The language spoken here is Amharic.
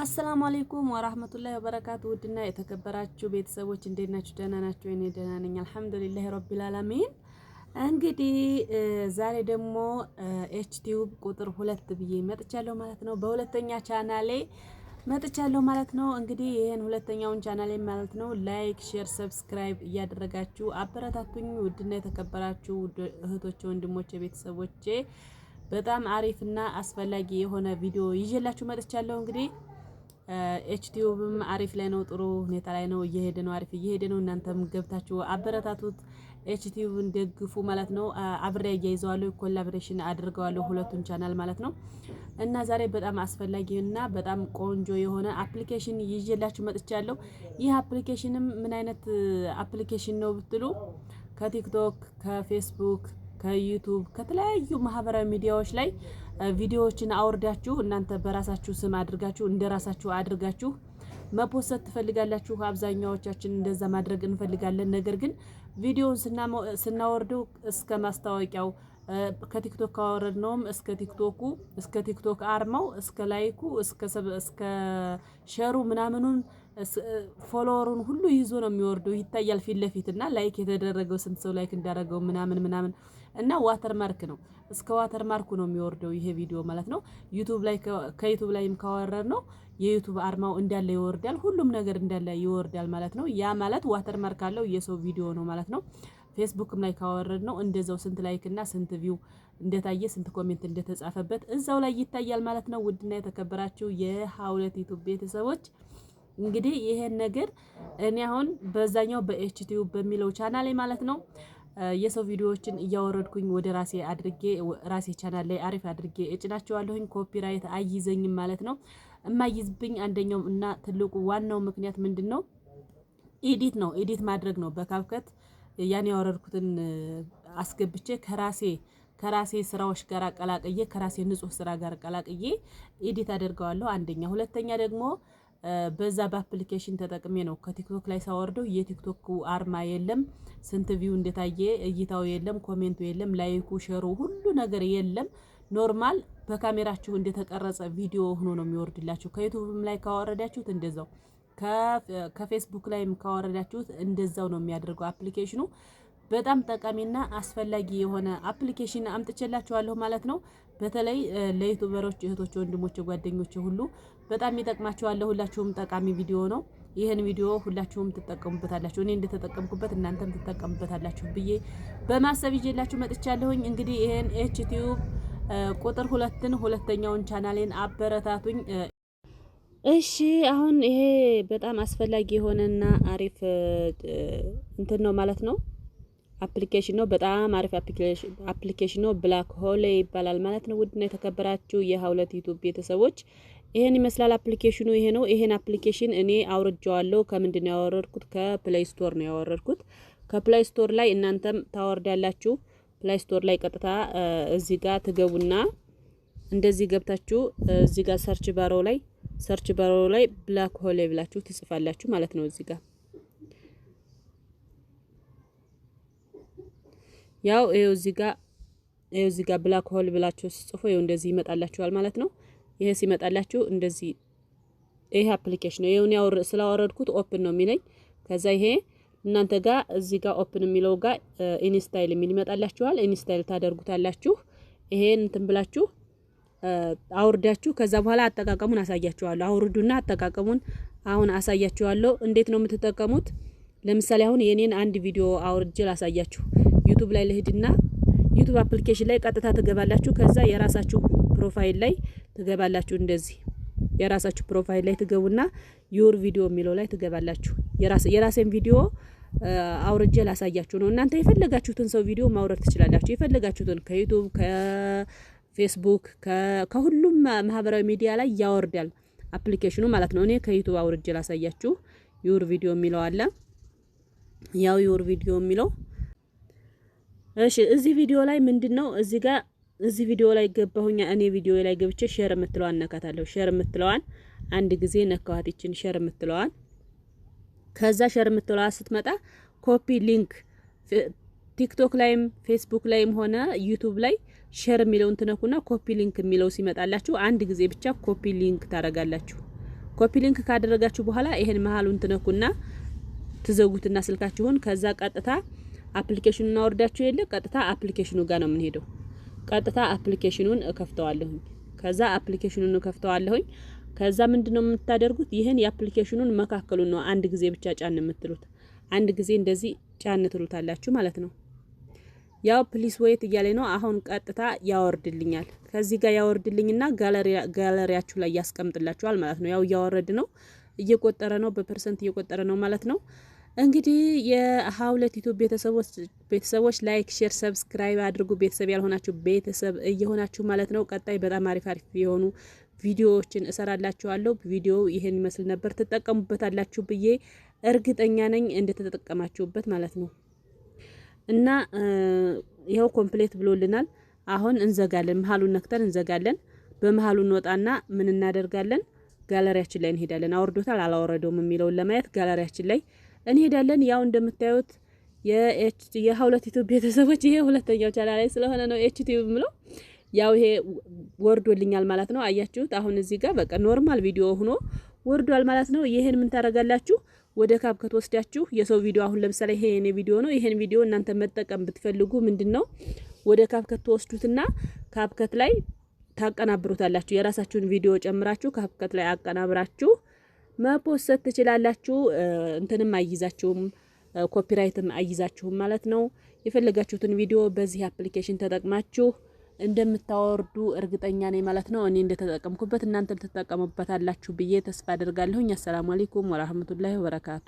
አሰላሙ አለይኩም ወራህመቱላሂ ወበረካቱ። ውድና የተከበራችሁ ቤተሰቦች እንዴት ናችሁ? ደህና ናችሁ? እኔ ደህና ነኝ አልሐምዱሊላሂ ረቢል ዓለሚን። እንግዲህ ዛሬ ደግሞ ኤችቲዩብ ቁጥር 2 ብዬ መጥቻለሁ ማለት ነው። በሁለተኛ ቻናሌ መጥቻለሁ ማለት ነው። እንግዲህ ይሄን ሁለተኛውን ቻናሌ ማለት ነው ላይክ፣ ሼር፣ ሰብስክራይብ እያደረጋችሁ አበረታቱኝ። ውድና የተከበራችሁ እህቶቼ፣ ወንድሞቼ፣ ቤተሰቦቼ በጣም አሪፍና አስፈላጊ የሆነ ቪዲዮ ይዤላችሁ መጥቻለሁ። እንግዲህ ኤችቲዩብም አሪፍ ላይ ነው፣ ጥሩ ሁኔታ ላይ ነው፣ እየሄደ ነው፣ አሪፍ እየሄደ ነው። እናንተም ገብታችሁ አበረታቱት፣ ኤችቲዩብን ደግፉ ማለት ነው። አብሬ እያይዘዋለሁ፣ ኮላቦሬሽን አድርገዋለሁ ሁለቱን ቻናል ማለት ነው። እና ዛሬ በጣም አስፈላጊና በጣም ቆንጆ የሆነ አፕሊኬሽን ይዤላችሁ መጥቻለሁ። ይህ አፕሊኬሽንም ምን አይነት አፕሊኬሽን ነው ብትሉ ከቲክቶክ፣ ከፌስቡክ፣ ከዩቱብ ከተለያዩ ማህበራዊ ሚዲያዎች ላይ ቪዲዮዎችን አውርዳችሁ እናንተ በራሳችሁ ስም አድርጋችሁ እንደራሳችሁ አድርጋችሁ መፖሰት ትፈልጋላችሁ። አብዛኛዎቻችን እንደዛ ማድረግ እንፈልጋለን። ነገር ግን ቪዲዮውን ስናወርደው እስከ ማስታወቂያው ከቲክቶክ ካወረድነውም እስከ ቲክቶክ አርማው እስከ ላይኩ እስከ ሸሩ ምናምኑን ፎሎወሩን ሁሉ ይዞ ነው የሚወርደው። ይታያል ፊት ለፊት እና ላይክ የተደረገው ስንት ሰው ላይክ እንዳደረገው ምናምን እና ዋተር ማርክ ነው፣ እስከ ዋተር ማርኩ ነው የሚወርደው ይሄ ቪዲዮ ማለት ነው። ዩቲዩብ ላይ ከዩቲዩብ ላይም ካወረድ ነው የዩቲዩብ አርማው እንዳለ ይወርዳል፣ ሁሉም ነገር እንዳለ ይወርዳል ማለት ነው። ያ ማለት ዋተር ማርክ አለው የሰው ቪዲዮ ነው ማለት ነው። ፌስቡክም ላይ ካወረድ ነው እንደዛው ስንት ላይክ እና ስንት ቪው እንደታየ ስንት ኮሜንት እንደተጻፈበት እዛው ላይ ይታያል ማለት ነው። ውድና የተከበራችሁ የሀውለት ዩቲዩብ ቤተሰቦች እንግዲህ ይሄን ነገር እኔ አሁን በዛኛው በኤችቲዩብ በሚለው ቻናሌ ማለት ነው የሰው ቪዲዮዎችን እያወረድኩኝ ወደ ራሴ ቻናል ላይ አሪፍ አድርጌ እጭናቸዋለሁኝ። ኮፒራይት አይይዘኝም ማለት ነው። የማይዝብኝ አንደኛው እና ትልቁ ዋናው ምክንያት ምንድነው? ኤዲት ነው። ኤዲት ማድረግ ነው በካፕከት ያን ያወረድኩትን አስገብቼ ከራሴ ስራዎች ጋር አቀላቅዬ ከራሴ ንጹህ ስራ ጋር አቀላቅዬ ኤዲት አደርገዋለሁ። አንደኛ። ሁለተኛ ደግሞ በዛ በአፕሊኬሽን ተጠቅሜ ነው ከቲክቶክ ላይ ሳወርደው የቲክቶክ አርማ የለም፣ ስንት ቪው እንደታየ እይታው የለም፣ ኮሜንቱ የለም፣ ላይኩ ሸሩ ሁሉ ነገር የለም። ኖርማል በካሜራችሁ እንደተቀረጸ ቪዲዮ ሆኖ ነው የሚወርድላችሁ። ከዩቲዩብም ላይ ካወረዳችሁት እንደዛው፣ ከፌስቡክ ላይም ካወረዳችሁት እንደዛው ነው የሚያደርገው አፕሊኬሽኑ። በጣም ጠቃሚና አስፈላጊ የሆነ አፕሊኬሽን አምጥቼላችኋለሁ ማለት ነው። በተለይ ለዩቲዩበሮች እህቶች፣ ወንድሞች፣ ጓደኞች ሁሉ በጣም ይጠቅማችኋል። ሁላችሁም ጠቃሚ ቪዲዮ ነው። ይሄን ቪዲዮ ሁላችሁም ትጠቀሙበታላችሁ፣ እኔ እንደተጠቀምኩበት እናንተም ትጠቀሙበታላችሁ ብዬ በማሰብ ይዤላችሁ መጥቻለሁኝ። እንግዲህ ይሄን ኤችቲዩብ ቁጥር 2ን ሁለተኛውን ቻናሌን አበረታቱኝ። እሺ አሁን ይሄ በጣም አስፈላጊ የሆነና አሪፍ እንትን ነው ማለት ነው። አፕሊኬሽን ነው። በጣም አሪፍ አፕሊኬሽን ነው። ብላክ ሆል ይባላል ማለት ነው። ውድና የተከበራችሁ የሀውለት ዩቲዩብ ቤተሰቦች ይሄን ይመስላል አፕሊኬሽኑ። ይሄ ነው። ይሄን አፕሊኬሽን እኔ አውርጄዋለሁ። ከምንድን ነው ያወረድኩት? ከፕሌይ ስቶር ነው ያወረድኩት። ከፕሌይ ስቶር ላይ እናንተም ታወርዳላችሁ። ፕሌይ ስቶር ላይ ቀጥታ እዚህ ጋር ትገቡና እንደዚህ ገብታችሁ እዚህ ጋር ሰርች ባሮ ላይ ብላክ ሆል ብላችሁ ትጽፋላችሁ ማለት ነው። እዚህ ጋር ያው ይሄው እዚህ ጋር ብላክ ሆል ብላችሁ ጽፎ ይሄው እንደዚህ ይመጣላችኋል ማለት ነው። ይሄ ሲመጣላችሁ እንደዚህ ይሄ አፕሊኬሽን ነው። ይሄውን ስላወረድኩት ኦፕን ነው የሚለኝ። ከዛ ይሄ እናንተ ጋር እዚህ ጋር ኦፕን የሚለው ጋር ኢንስታይል የሚል ይመጣላችኋል። ኢንስታይል ታደርጉታላችሁ። ይሄን እንትን ብላችሁ አውርዳችሁ ከዛ በኋላ አጠቃቀሙን አሳያችኋለሁ። አውርዱና አጠቃቀሙን አሁን አሳያችኋለሁ። እንዴት ነው የምትጠቀሙት? ለምሳሌ አሁን የኔን አንድ ቪዲዮ አውርጄ ላሳያችሁ። ዩቲዩብ ላይ ልሂድና ዩቲዩብ አፕሊኬሽን ላይ ቀጥታ ትገባላችሁ። ከዛ የራሳችሁ ፕሮፋይል ላይ ትገባላችሁ። እንደዚህ የራሳችሁ ፕሮፋይል ላይ ትገቡና ዩር ቪዲዮ የሚለው ላይ ትገባላችሁ። የራሴን ቪዲዮ አውርጄ ላሳያችሁ ነው። እናንተ የፈለጋችሁትን ሰው ቪዲዮ ማውረድ ትችላላችሁ። የፈለጋችሁትን ከዩቲዩብ፣ ከፌስቡክ፣ ከሁሉም ማህበራዊ ሚዲያ ላይ ያወርዳል አፕሊኬሽኑ ማለት ነው። እኔ ከዩቲዩብ አውርጄ ላሳያችሁ። ዩር ቪዲዮ የሚለው አለ። ያው ዩር ቪዲዮ የሚለው እሺ እዚህ ቪዲዮ ላይ ምንድነው እዚህ ቪዲዮ ላይ ገባሁኛ። እኔ ቪዲዮ ላይ ገብቼ ሼር የምትለዋን ነካታለሁ። ሼር የምትለዋን አንድ ጊዜ ነካዋት። ይችን ሼር የምትለዋን ከዛ ሼር የምትለዋ ስትመጣ ኮፒ ሊንክ ቲክቶክ ላይም ፌስቡክ ላይም ሆነ ዩቲዩብ ላይ ሼር የሚለውን ትነኩና ኮፒ ሊንክ የሚለው ሲመጣላችሁ አንድ ጊዜ ብቻ ኮፒ ሊንክ ታረጋላችሁ። ኮፒ ሊንክ ካደረጋችሁ በኋላ ይሄን መሃሉን ትነኩና ትዘጉትና ስልካችሁን ከዛ ቀጥታ አፕሊኬሽኑን አወርዳችሁ የለ ቀጥታ አፕሊኬሽኑ ጋር ነው የምንሄደው። ቀጥታ አፕሊኬሽኑን እከፍተዋለሁ። ከዛ አፕሊኬሽኑን እከፍተዋለሁ። ከዛ ምንድነው የምታደርጉት? ይሄን የአፕሊኬሽኑን መካከሉን ነው አንድ ጊዜ ብቻ ጫን የምትሉት። አንድ ጊዜ እንደዚህ ጫን ትሉታላችሁ ማለት ነው። ያው ፕሊስ ዌት እያለኝ ነው። አሁን ቀጥታ ያወርድልኛል። ከዚህ ጋር ያወርድልኝና ጋለሪያችሁ ላይ ያስቀምጥላችኋል ማለት ነው። ያው እያወረድ ነው፣ እየቆጠረ ነው፣ በፐርሰንት እየቆጠረ ነው ማለት ነው። እንግዲህ የሀውለት ዩቲዩብ ቤተሰቦች ላይክ፣ ሼር፣ ሰብስክራይብ አድርጉ። ቤተሰብ ያልሆናችሁ ቤተሰብ እየሆናችሁ ማለት ነው። ቀጣይ በጣም አሪፍ የሆኑ ቪዲዮዎችን እሰራላችኋለሁ። ቪዲዮ ይሄን ይመስል ነበር። ተጠቀሙበታላችሁ ብዬ እርግጠኛ ነኝ እንደተጠቀማችሁበት ማለት ነው። እና ይሄው ኮምፕሌት ብሎልናል። አሁን እንዘጋለን። መሃሉን ነክተን እንዘጋለን። በመሃሉ እንወጣና ምን እናደርጋለን? ጋለሪያችን ላይ እንሄዳለን። አውርዶታል አላወረደውም የሚለውን ለማየት ጋለሪያችን ላይ እንሄዳለን። ያው እንደምታዩት የሀውለት ዩቲዩብ ቤተሰቦች ይሄ ሁለተኛው ቻናል ላይ ስለሆነ ነው ኤችቲዩብ ምለው ያው ይሄ ወርዶልኛል ማለት ነው። አያችሁት? አሁን እዚህ ጋር በቃ ኖርማል ቪዲዮ ሆኖ ወርዷል ማለት ነው። ይሄን ምን ታረጋላችሁ? ወደ ካፕከት ወስዳችሁ የሰው ቪዲዮ አሁን ለምሳሌ ይሄ የኔ ቪዲዮ ነው። ይሄን ቪዲዮ እናንተ መጠቀም ብትፈልጉ ምንድነው ወደ ካፕከት ተወስዱትና ካፕከት ላይ ታቀናብሩታላችሁ። የራሳችሁን ቪዲዮ ጨምራችሁ ካፕከት ላይ አቀናብራችሁ መፖስት ትችላላችሁ። እንትንም አይይዛችሁም፣ ኮፒራይትም አይይዛችሁም ማለት ነው። የፈለጋችሁትን ቪዲዮ በዚህ አፕሊኬሽን ተጠቅማችሁ እንደምታወርዱ እርግጠኛ ነኝ ማለት ነው። እኔ እንደተጠቀምኩበት እናንተም ተጠቀሙበታላችሁ ብዬ ተስፋ አደርጋለሁ። አሰላሙ አለይኩም ወራህመቱላሂ ወበረካቱ።